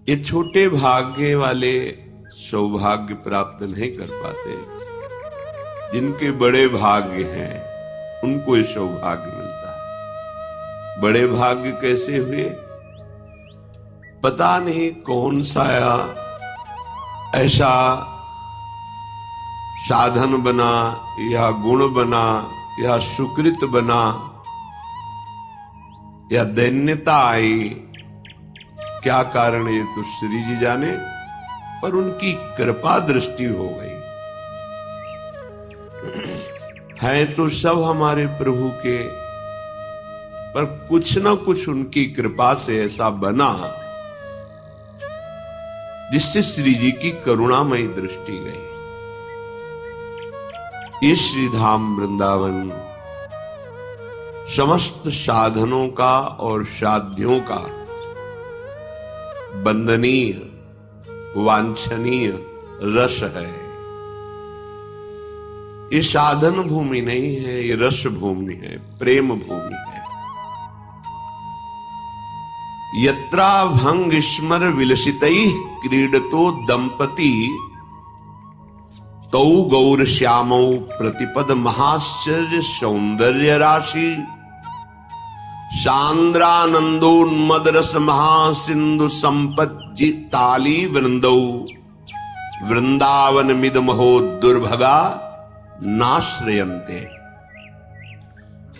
ये छोटे भाग्य वाले सौभाग्य प्राप्त नहीं कर पाते, जिनके बड़े भाग्य हैं उनको ये सौभाग्य मिलता है। बड़े भाग्य कैसे हुए? पता नहीं कौन सा ऐसा साधन बना या गुण बना या सुकृत बना या दैन्यता आई, क्या कारण ये तो श्री जी जाने, पर उनकी कृपा दृष्टि हो गई। हैं तो सब हमारे प्रभु के, पर कुछ ना कुछ उनकी कृपा से ऐसा बना जिससे श्री जी की करुणामयी दृष्टि गई। ये श्रीधाम वृंदावन समस्त साधनों का और साध्यों का वंदनीय वांछनीय रस है। ये साधन भूमि नहीं है, ये रस भूमि है, प्रेम भूमि है। यत्रा भंग स्मर विलसितैः क्रीडतो दंपति तौ गौर श्यामौ प्रतिपद महाश्चर्य सौंदर्य राशि सांद्रानंदोन्मद रस महासिंधु संपज्जि ताली वृंदौ वृंदावन मिद महो दुर्भगा नाश्रयन्ते।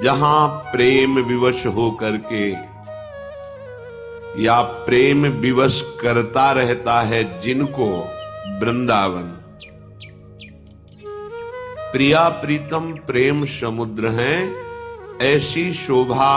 जहां प्रेम विवश हो करके या प्रेम विवश करता रहता है जिनको वृंदावन, प्रिया प्रीतम प्रेम समुद्र है। ऐसी शोभा,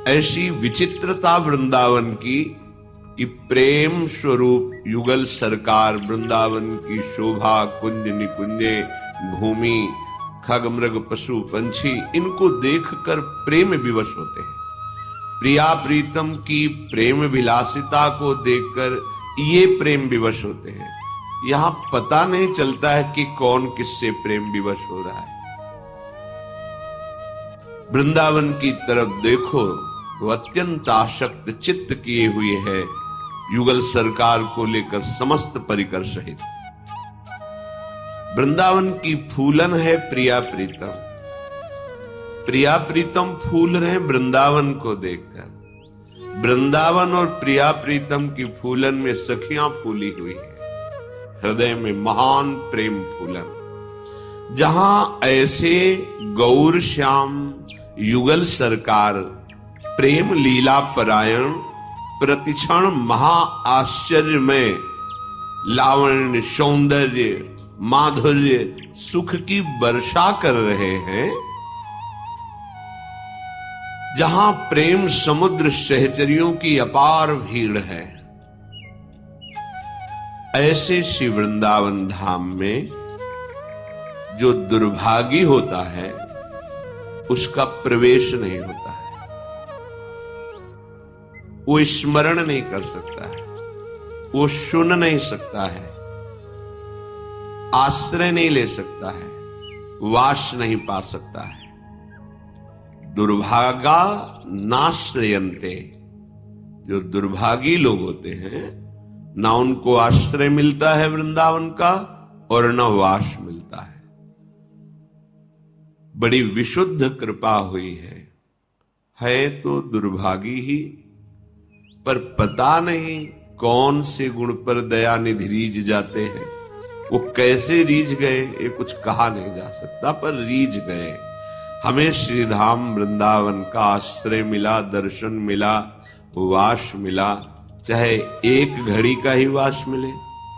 ऐसी विचित्रता वृंदावन की कि प्रेम स्वरूप युगल सरकार वृंदावन की शोभा, कुंज निकुंजे, भूमि, खग मृग पशु पंछी, इनको देखकर प्रेम विवश होते हैं। प्रिया प्रीतम की प्रेम विलासिता को देखकर ये प्रेम विवश होते हैं। यहां पता नहीं चलता है कि कौन किससे प्रेम विवश हो रहा है। वृंदावन की तरफ देखो तो अत्यंत आसक्त चित्त किए हुए है युगल सरकार को लेकर समस्त परिकर सहित। वृंदावन की फूलन है प्रिया प्रीतम, प्रिया प्रीतम फूल रहे वृंदावन को देखकर। वृंदावन और प्रिया प्रीतम की फूलन में सखियां फूली हुई है, हृदय में महान प्रेम फूलन। जहां ऐसे गौर श्याम युगल सरकार प्रेम लीला परायण प्रतिक्षण महा आश्चर्य में लावण्य सौंदर्य माधुर्य सुख की वर्षा कर रहे हैं, जहां प्रेम समुद्र सहचरियों की अपार भीड़ है, ऐसे श्री वृंदावन धाम में जो दुर्भागी होता है उसका प्रवेश नहीं होता है। वो स्मरण नहीं कर सकता है, वो सुन नहीं सकता है, आश्रय नहीं ले सकता है, वास नहीं पा सकता है। दुर्भागा नाश्रयन्ते, जो दुर्भागी लोग होते हैं ना उनको आश्रय मिलता है वृंदावन का और न वास मिलता है। बड़ी विशुद्ध कृपा हुई है तो दुर्भागी ही, पर पता नहीं कौन से गुण पर दयानिधि रीझ जाते हैं। वो कैसे रीझ गए ये कुछ कहा नहीं जा सकता, पर रीझ गए। हमें श्रीधाम वृंदावन का आश्रय मिला, दर्शन मिला, वास मिला, चाहे एक घड़ी का ही वास मिले,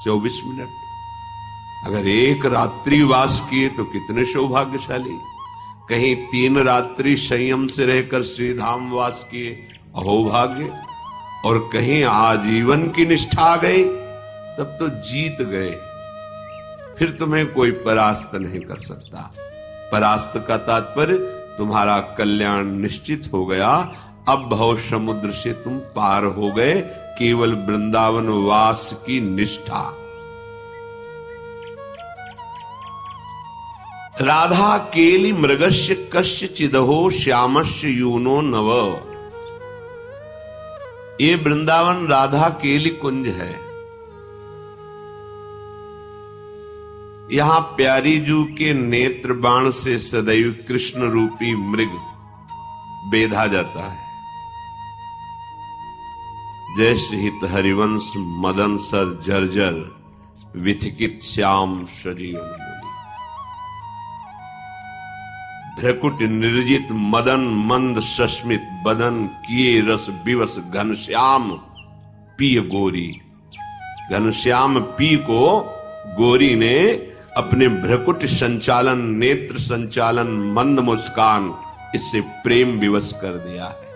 24 मिनट। अगर एक रात्रि वास किए तो कितने सौभाग्यशाली। कहीं 3 रात्रि संयम से रहकर श्रीधाम वास किए, अहोभाग्य। और कहीं आजीवन की निष्ठा आ गई, तब तो जीत गए। फिर तुम्हें कोई परास्त नहीं कर सकता। परास्त का तात्पर्य तुम्हारा कल्याण निश्चित हो गया। अब भव समुद्र से तुम पार हो गए, केवल वृंदावन वास की निष्ठा। राधा केली मृगस्य कस्य चिदहो श्यामस्य यूनो नव। ये वृंदावन राधा केली कुंज है। यहां प्यारी जू के नेत्र बाण से सदैव कृष्ण रूपी मृग बेधा जाता है। जय श्रीहित हरिवंश मदन सर जर्जर विथिकित श्याम सजीवन बोली। भ्रकुट निर्जित मदन मंद सस्मित बदन किए रस विवश घनश्याम पिय गोरी। घनश्याम पी को गोरी ने अपने भ्रकुट संचालन, नेत्र संचालन, मंद मुस्कान, इससे प्रेम विवश कर दिया है।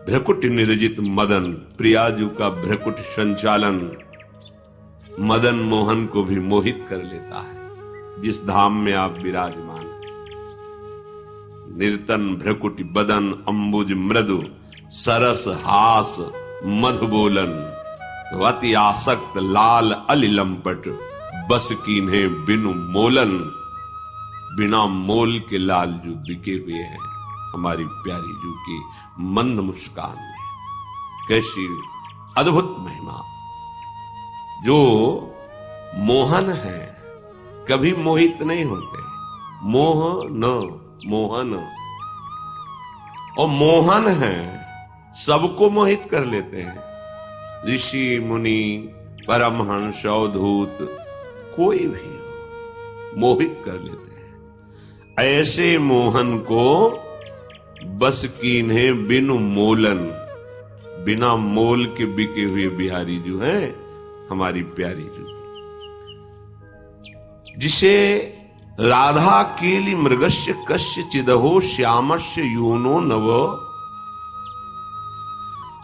भ्रकुट निर्जित मदन, प्रियाजू का भ्रकुट संचालन मदन मोहन को भी मोहित कर लेता है, जिस धाम में आप विराजमान हैं। निर्तन भ्रकुट बदन अंबुज मृदु, सरस हास मधु बोलन, अति आसक्त लाल अलिलंपट, बस कीन्हे बिनु मोलन। बिना मोल के लाल जू बिके हुए हैं हमारी प्यारी जू की मंद मुस्कान में। कैसी अद्भुत महिमा! जो मोहन है कभी मोहित नहीं होते। मोह न मोहन, और मोहन है सबको मोहित कर लेते हैं। ऋषि मुनि परमहंस अवधूत कोई भी हो, मोहित कर लेते हैं। ऐसे मोहन को बस कीन्हे बिनु मोलन, बिना मोल के बिके हुए बिहारी जो है हमारी प्यारी जो, जिसे राधा केली मृगस्य कस्य चिदहो श्यामस्य योनो नव,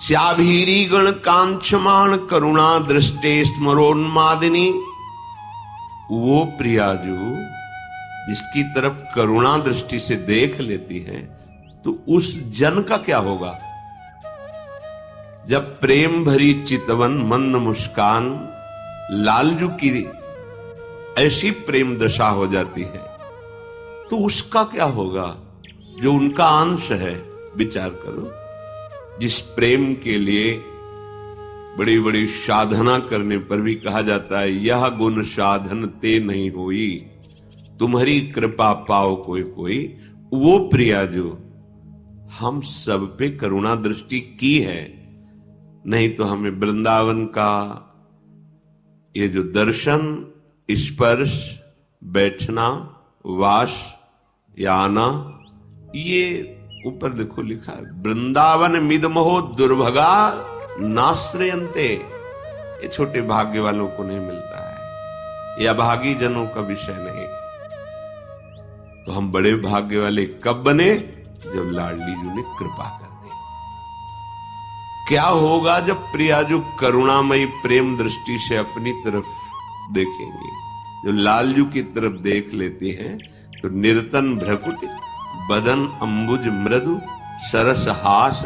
श्याभीरी गण कांक्षमाण करुणा दृष्टे स्मरोन्मादिनी। वो प्रियाजू जिसकी तरफ करुणा दृष्टि से देख लेती है, तो उस जन का क्या होगा? जब प्रेम भरी चितवन मंद मुस्कान लालजू की ऐसी प्रेम दशा हो जाती है, तो उसका क्या होगा जो उनका अंश है? विचार करो। जिस प्रेम के लिए बड़ी बड़ी साधना करने पर भी कहा जाता है, यह गुण साधन ते नहीं होई, तुम्हारी कृपा पाओ कोई कोई। वो प्रिया जो हम सब पे करुणा दृष्टि की है, नहीं तो हमें वृंदावन का ये जो दर्शन, स्पर्श, बैठना, वास या आना, ये ऊपर देखो लिखा है, वृंदावन मिदमोह दुर्भगा नाश्रयन्ते। ये छोटे भाग्य वालों को नहीं मिलता है, यह भागी जनों का विषय नहीं। तो हम बड़े भाग्य वाले कब बने? जब लाडली जी ने कृपा कर दी। क्या होगा जब प्रियाजू करुणामयी प्रेम दृष्टि से अपनी तरफ देखेंगे? जो लालजू की तरफ देख लेते हैं तो निर्तन भ्रकुट बदन अंबुज मृदु, सरस हास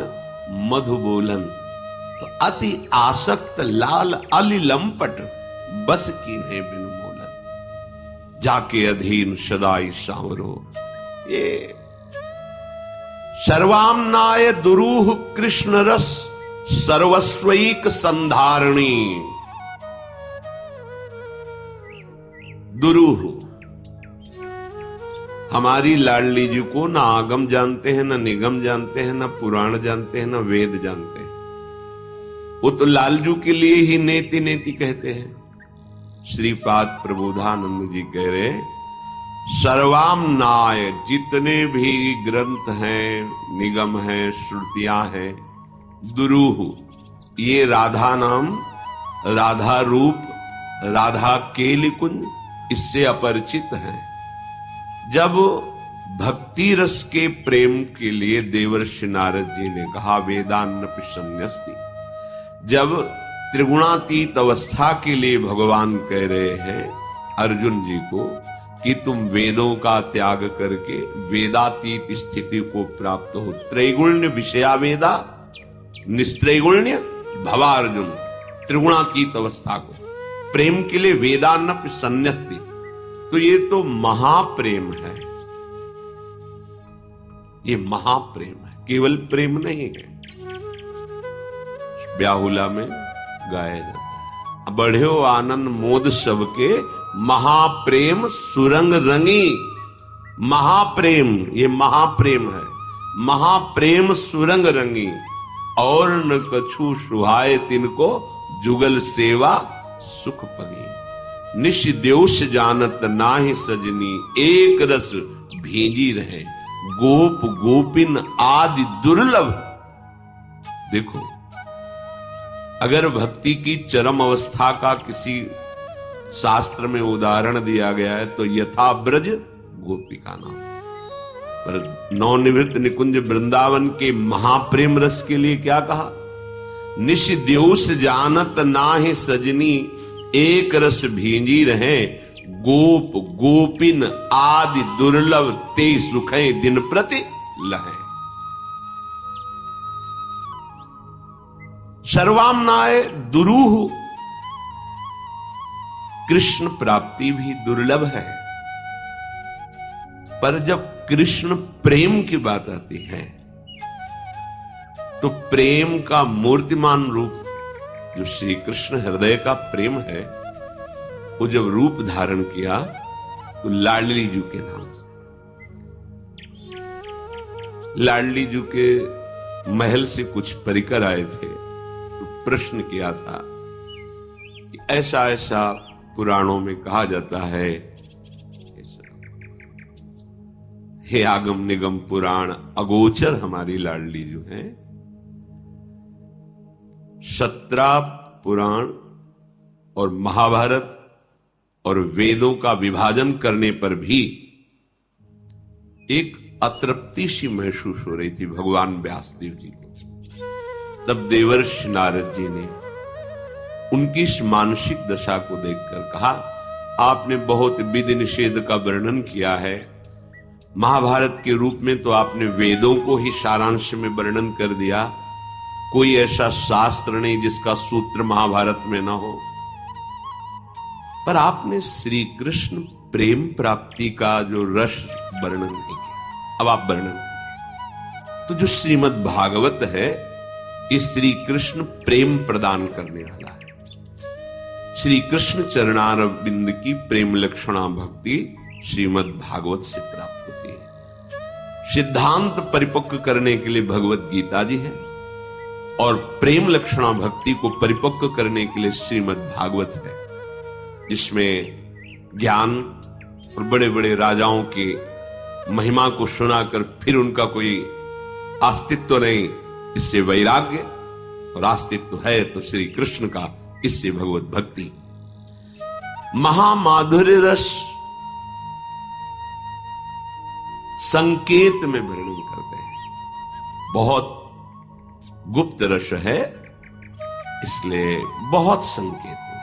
मधु बोलन, तो अति आसक्त लाल अलिलंपट, बस कीन्हे बिनु मोलन, जाके अधीन सदाई सांवरो। ये सर्वाम्नाय दुरूह कृष्ण रस सर्वस्वैक संधारणी। दुरूह, हमारी लाडली जी को ना आगम जानते हैं, ना निगम जानते हैं, ना पुराण जानते हैं, ना वेद जानते हैं। वो तो लालजू के लिए ही नेति नेति कहते हैं। श्रीपाद प्रबोधानंद जी कह रहे, सर्वाम्नाय, जितने भी ग्रंथ हैं, निगम हैं, श्रुतियां हैं, दुरूह, ये राधा नाम, राधा रूप, राधा केली कुंज, इससे अपरिचित हैं। जब भक्ति रस के प्रेम के लिए देवर्षि नारद जी ने कहा वेदान्नपि संन्यस्ति, जब त्रिगुणातीत अवस्था के लिए भगवान कह रहे हैं अर्जुन जी को कि तुम वेदों का त्याग करके वेदातीत स्थिति को प्राप्त हो, त्रैगुण्य विषया वेदा निस्त्रैगुण्य भवार्जुन, त्रिगुणातीत अवस्था को प्रेम के लिए वेदान्नपि संन्यस्ति, तो ये तो महाप्रेम है। ये महाप्रेम है, केवल प्रेम नहीं है। ब्याहुला में गाया जाता है, बढ़्यो आनंद मोद सबके महाप्रेम सुरंग रंगी। महाप्रेम, ये महाप्रेम है, महाप्रेम सुरंग रंगी। और न कछु सुहाए तिनको जुगल सेवा सुख पगी। निश देउस जानत नाहि सजनी एक रस भेजी रहे गोप गोपिन आदि दुर्लभ। देखो, अगर भक्ति की चरम अवस्था का किसी शास्त्र में उदाहरण दिया गया है तो यथा ब्रज गोपिका नाम। पर नवनिवृत्त निकुंज वृंदावन के महाप्रेम रस के लिए क्या कहा? निश देउस जानत नाहि सजनी एक रस भेजी रहे गोप गोपिन आदि दुर्लभ ते सुखे दिन प्रति लहे। सर्वाम्नाय दुरूह, कृष्ण प्राप्ति भी दुर्लभ है। पर जब कृष्ण प्रेम की बात आती है तो प्रेम का मूर्तिमान रूप जो श्री कृष्ण हृदय का प्रेम है, वो जब रूप धारण किया तो लाडली जी के नाम से। लाडली जी के महल से कुछ परिकर आए थे तो प्रश्न किया था कि ऐसा ऐसा पुराणों में कहा जाता है, हे आगम निगम पुराण अगोचर हमारी लाडली जो है, 17 पुराण और महाभारत और वेदों का विभाजन करने पर भी एक अतृप्ति सी महसूस हो रही थी भगवान व्यासदेव जी को। तब देवर्षि नारद जी ने उनकी इस मानसिक दशा को देखकर कहा, आपने बहुत विधि निषेध का वर्णन किया है, महाभारत के रूप में तो आपने वेदों को ही सारांश में वर्णन कर दिया, कोई ऐसा शास्त्र नहीं जिसका सूत्र महाभारत में ना हो। पर आपने श्री कृष्ण प्रेम प्राप्ति का जो रस वर्णन नहीं किया, अब आप वर्णन करिए। तो जो श्रीमद् भागवत है ये श्री कृष्ण प्रेम प्रदान करने वाला है। श्री कृष्ण चरणारविंद की प्रेम लक्षणा भक्ति श्रीमद् भागवत से प्राप्त होती है। सिद्धांत परिपक्व करने के लिए भगवत गीता जी है और प्रेम लक्षणा भक्ति को परिपक्व करने के लिए श्रीमद् भागवत है, जिसमें ज्ञान और बड़े बड़े राजाओं की महिमा को सुनाकर फिर उनका कोई अस्तित्व नहीं, इससे वैराग्य, और अस्तित्व है तो श्री कृष्ण का, इससे भगवत भक्ति। महामाधुर्य रस संकेत में वर्णन करते हैं, बहुत गुप्त रस है इसलिए बहुत संकेत में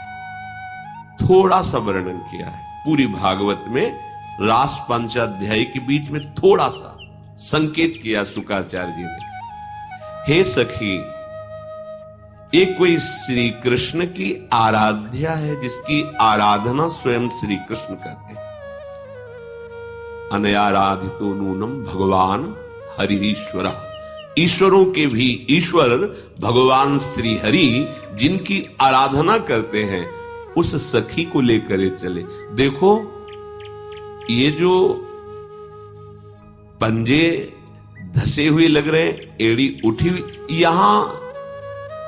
थोड़ा सा वर्णन किया है। पूरी भागवत में रास पंचाध्याय के बीच में थोड़ा सा संकेत किया शुक्राचार्य जी ने। हे सखी, एक कोई श्री कृष्ण की आराध्या है जिसकी आराधना स्वयं श्री कृष्ण करते हैं। अनयाराधितो नूनम भगवान हरिश्वर, ईश्वरों के भी ईश्वर भगवान श्री हरि जिनकी आराधना करते हैं, उस सखी को लेकर चले। देखो, ये जो पंजे धसे हुए लग रहे, एड़ी उठी हुई, यहां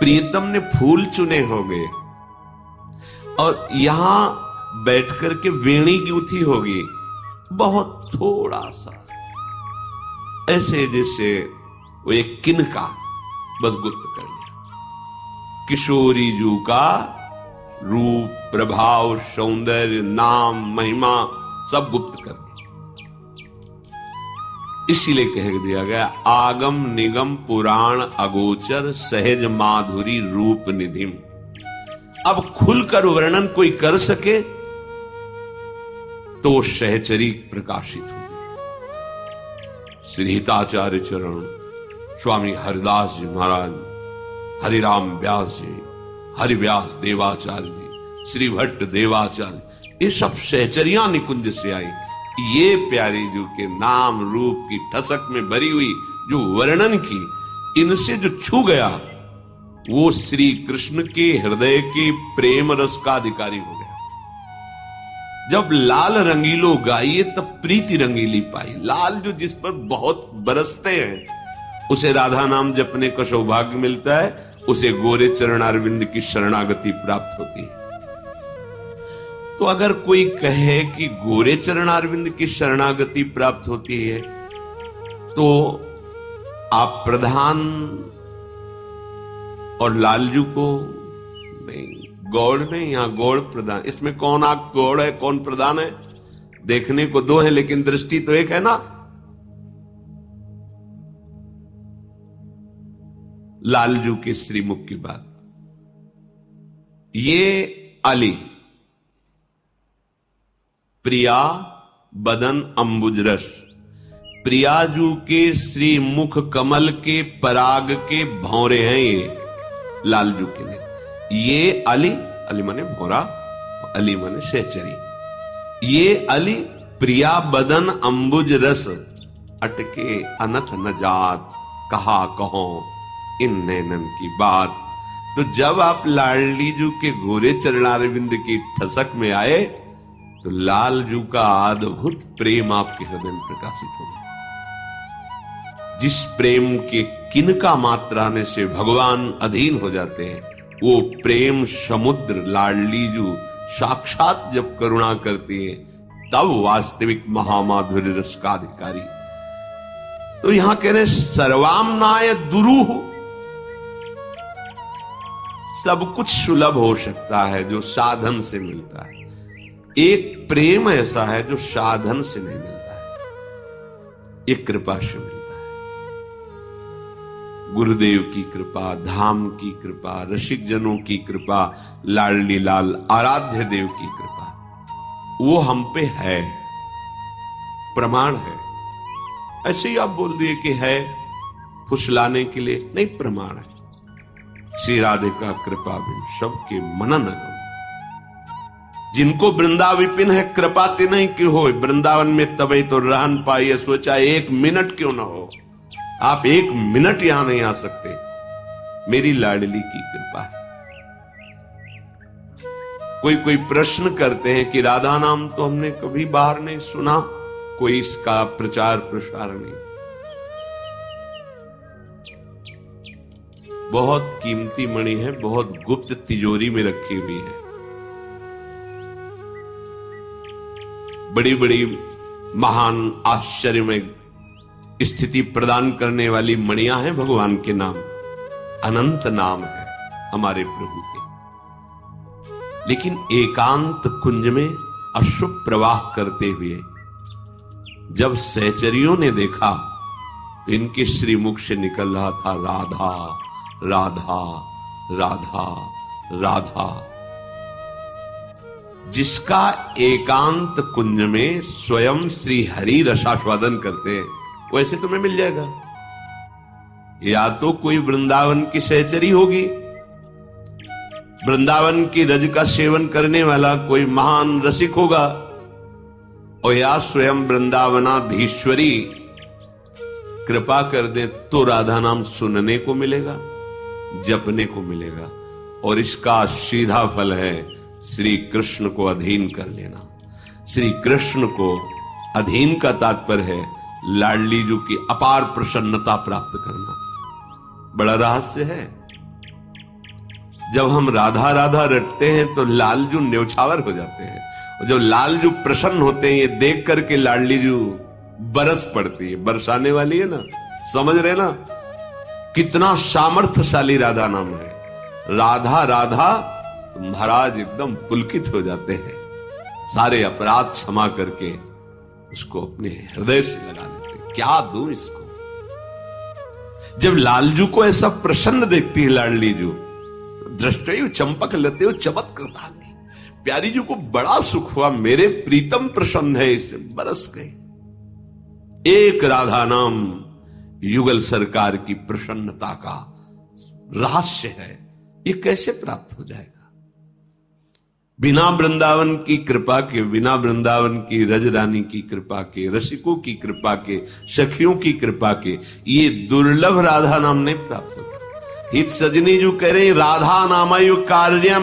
प्रियतम ने फूल चुने होंगे और यहां बैठकर के वेणी गूंथी होगी, बहुत थोड़ा सा, ऐसे जैसे वो एक किनका बस गुप्त कर दिया। किशोरी जू का रूप, प्रभाव, सौंदर्य, नाम, महिमा सब गुप्त कर दिया। इसीलिए कह दिया गया, आगम निगम पुराण अगोचर सहज माधुरी रूप निधिम। अब खुलकर वर्णन कोई कर सके तो सहचरी प्रकाशित होगी। श्री हिताचार्य चरण स्वामी हरिदास जी महाराज, हरिराम व्यास जी, हरिव्यास देवाचार्य जी, श्री भट्ट देवाचार्य, ये सब सहचरियां निकुंज से आई। ये प्यारी जी के नाम रूप की ठसक में भरी हुई जो वर्णन की, इनसे जो छू गया वो श्री कृष्ण के हृदय के प्रेम रस का अधिकारी हो गया। जब लाल रंगीलो गाइए तब प्रीति रंगीली पाई। लाल जो जिस पर बहुत बरसते हैं उसे राधा नाम जपने का सौभाग्य मिलता है, उसे गोरे चरणारविंद की शरणागति प्राप्त होती है। तो अगर कोई कहे कि गोरे चरणारविंद की शरणागति प्राप्त होती है तो आप प्रधान और लालजू को नहीं, गौड़ नहीं, यहां गौड़ प्रधान। इसमें कौन आप गौड़ है कौन प्रधान है? देखने को दो है लेकिन दृष्टि तो एक है ना। लालजू के श्रीमुख की बात, ये अली प्रिया बदन अंबुज रस, प्रियाजू के श्री मुख कमल के पराग के भौरे हैं ये लालजू के लिए। ये अली, अली माने भौरा, अली माने सहचरी। ये अली प्रिया बदन अंबुज रस, अटके अनथ न जात, कहा कहो इन नैनन की बात। तो जब आप लाडलीजू के गोरे चरणारविंद की ठसक में आए तो लालजू का अद्भुत प्रेम आपके हृदय में प्रकाशित होगा। जिस प्रेम के किनका मात्राने से भगवान अधीन हो जाते हैं, वो प्रेम समुद्र लाडलीजू साक्षात जब करुणा करती है तब वास्तविक महामाधुर्य रस का अधिकारी। तो यहां कह रहे सर्वामनाय दुरूह, सब कुछ सुलभ हो सकता है जो साधन से मिलता है। एक प्रेम ऐसा है जो साधन से नहीं मिलता है, एक कृपा से मिलता है। गुरुदेव की कृपा, धाम की कृपा, रसिक जनों की कृपा, लाडली लाल आराध्य देव की कृपा, वो हम पे है, प्रमाण है। ऐसे ही आप बोल दिए कि है फुसलाने के लिए नहीं, प्रमाण है। श्री राधिका कृपा बिन सबके मनन अगम, जिनको वृंदा विपिन है कृपा ते नहीं क्यों हो, वृंदावन में तबे तो रहन पाइए, सोचा एक मिनट क्यों ना हो। आप एक मिनट यहां नहीं आ सकते, मेरी लाडली की कृपा है। कोई प्रश्न करते हैं कि राधा नाम तो हमने कभी बाहर नहीं सुना, कोई इसका प्रचार प्रसार नहीं। बहुत कीमती मणि है, बहुत गुप्त तिजोरी में रखी हुई है। बड़ी बड़ी महान आश्चर्य में स्थिति प्रदान करने वाली मणियां हैं भगवान के नाम, अनंत नाम है हमारे प्रभु के। लेकिन एकांत कुंज में अशुभ प्रवाह करते हुए जब सहचरियों ने देखा तो इनके श्रीमुख से निकल रहा था राधा राधा राधा राधा। जिसका एकांत कुंज में स्वयं श्री हरि रसास्वादन करते हैं वैसे तुम्हें मिल जाएगा। या तो कोई वृंदावन की सहचरी होगी, वृंदावन की रज का सेवन करने वाला कोई महान रसिक होगा, और या स्वयं वृंदावनाधीश्वरी कृपा कर दे तो राधा नाम सुनने को मिलेगा, जपने को मिलेगा। और इसका सीधा फल है श्री कृष्ण को अधीन कर लेना। श्री कृष्ण को अधीन का तात्पर्य है लाडलीजू की अपार प्रसन्नता प्राप्त करना। बड़ा रहस्य है। जब हम राधा राधा रटते हैं तो लालजू न्यौछावर हो जाते हैं, और जब लालजू प्रसन्न होते हैं ये देख करके लाडलीजू बरस पड़ती है। बरसाने वाली है ना, समझ रहे ना कितना सामर्थ्यशाली राधा नाम है। राधा राधा महाराज एकदम पुलकित हो जाते हैं, सारे अपराध क्षमा करके उसको अपने हृदय से लगा देते हैं। क्या दूं इसको। जब लालजू को ऐसा प्रसन्न देखती है लाडलीजू, दृष्टि चंपक लेते हो चमत करता नहीं, प्यारी जी को बड़ा सुख हुआ, मेरे प्रीतम प्रसन्न है, इससे बरस गए। एक राधा नाम युगल सरकार की प्रसन्नता का रहस्य है। ये कैसे प्राप्त हो जाएगा? बिना वृंदावन की कृपा के, बिना वृंदावन की रज रानी की कृपा के, रसिकों की कृपा के, सखियों की कृपा के ये दुर्लभ राधा नाम नहीं प्राप्त होता। हित सजनी जो कह रहे राधा नामयु कार्यम